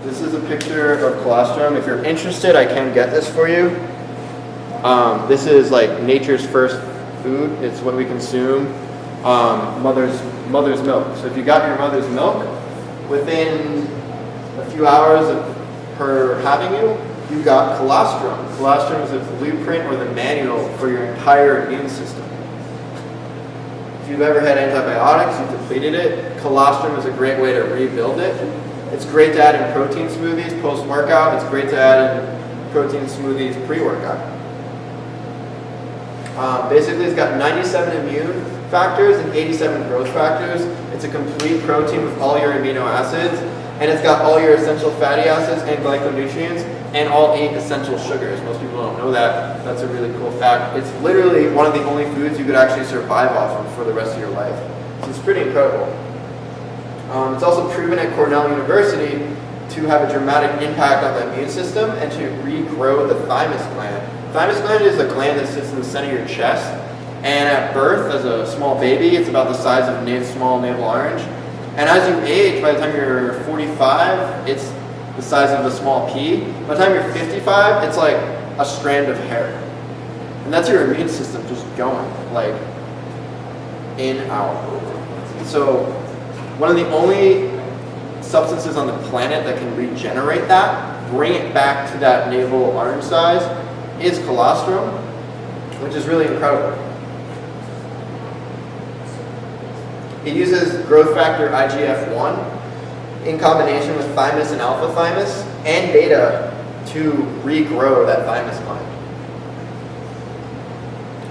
This is a picture of colostrum. If you're interested, I can get this for you. This is like nature's first food. It's what we consume. Mother's milk. So if you got your mother's milk, within a few hours of her having you, you got colostrum. Colostrum is a blueprint or the manual for your entire immune system. If you've ever had antibiotics, you've depleted it. Colostrum is a great way to rebuild it. It's great to add in protein smoothies post-workout. It's great to add in protein smoothies pre-workout. Basically, it's got 97 immune factors and 87 growth factors. It's a complete protein with all your amino acids, and it's got all your essential fatty acids and glyconutrients and all 8 essential sugars. Most people don't know that. That's a really cool fact. It's literally one of the only foods you could actually survive off of for the rest of your life. So it's pretty incredible. It's also proven at Cornell University to have a dramatic impact on the immune system and to regrow the thymus gland. Thymus gland is a gland that sits in the center of your chest, and at birth, as a small baby, it's about the size of a small navel orange. And as you age, by the time you're 45, it's the size of a small pea. By the time you're 55, it's like a strand of hair. And that's your immune system just going, like, in, out. So, one of the only substances on the planet that can regenerate that, bring it back to that navel orange size, is colostrum, which is really incredible. It uses growth factor IGF-1 in combination with thymus and alpha thymus and beta to regrow that thymus gland.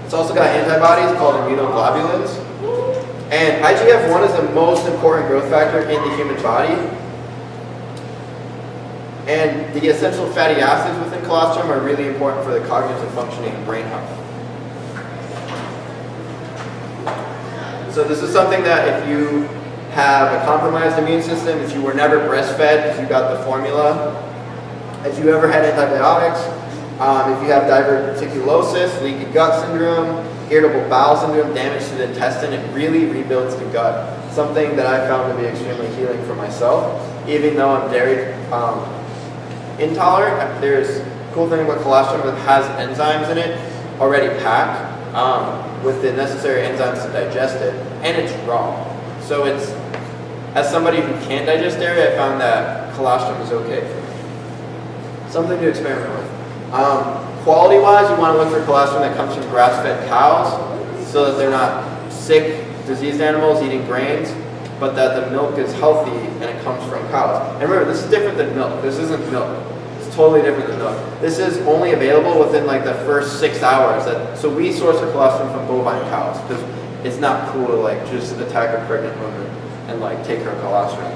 It's also got antibodies called immunoglobulins. And IGF-1 is the most important growth factor in the human body. And the essential fatty acids within colostrum are really important for the cognitive functioning and brain health. So this is something that if you have a compromised immune system, if you were never breastfed because you got the formula, if you ever had antibiotics, if you have diverticulosis, leaky gut syndrome, irritable bowel syndrome, damage to the intestine, it really rebuilds the gut. Something that I found to be extremely healing for myself. Even though I'm dairy intolerant, there's a cool thing about colostrum that has enzymes in it already packed with the necessary enzymes to digest it, and it's raw. So it's, as somebody who can't digest dairy, I found that colostrum is okay for me. Something to experiment with. Quality-wise, you want to look for colostrum that comes from grass-fed cows so that they're not sick, diseased animals eating grains, but that the milk is healthy and it comes from cows. And remember, this is different than milk. This isn't milk. It's totally different than milk. This is only available within like the first 6 hours. So we source our colostrum from bovine cows because it's not cool to like just attack a pregnant woman and like take her colostrum.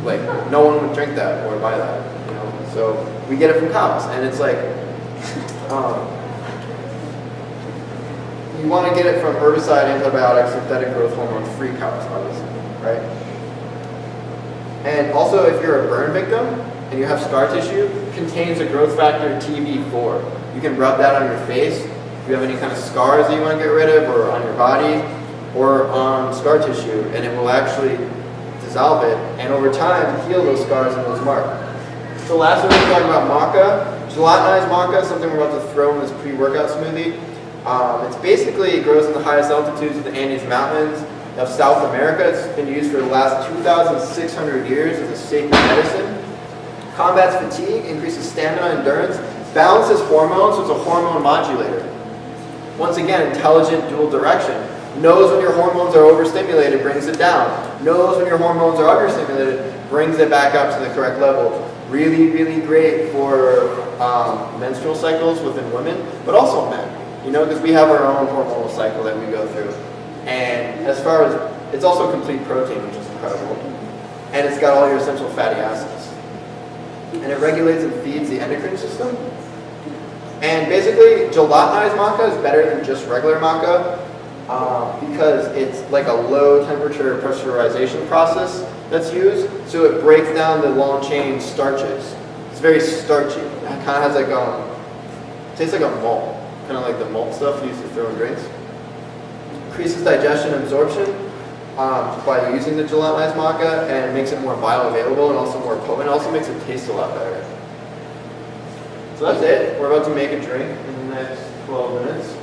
Like no one would drink that or buy that, you know. So we get it from cows, and it's like you want to get it from herbicide, antibiotics, synthetic growth hormone-free cows, obviously, right? And also, if you're a burn victim and you have scar tissue, it contains a growth factor TV4. You can rub that on your face if you have any kind of scars that you want to get rid of, or on your body, or on scar tissue, and it will actually dissolve it, and over time, heal those scars and those marks. So last week we were talking about maca. Gelatinized maca is something we're about to throw in this pre-workout smoothie. It's basically, it grows in the highest altitudes of the Andes Mountains of South America. It's been used for the last 2,600 years as a sacred medicine. Combats fatigue, increases stamina, endurance, balances hormones, so it's a hormone modulator. Once again, intelligent dual direction. Knows when your hormones are overstimulated, brings it down. Knows when your hormones are understimulated, brings it back up to the correct level. Really, really great for menstrual cycles within women, but also men. You know, because we have our own hormonal cycle that we go through. And as far as, it's also complete protein, which is incredible. And it's got all your essential fatty acids. And it regulates and feeds the endocrine system. And basically, gelatinized maca is better than just regular maca because it's like a low temperature pressurization process that's used. So it breaks down the long chain starches. It's very starchy. It kind of has like tastes like a malt. Kind of like the malt stuff used to throw in drinks. Increases digestion and absorption. by using the gelatinized maca, and it makes it more bioavailable and also more potent. It also makes it taste a lot better. So that's it. We're about to make a drink in the next 12 minutes.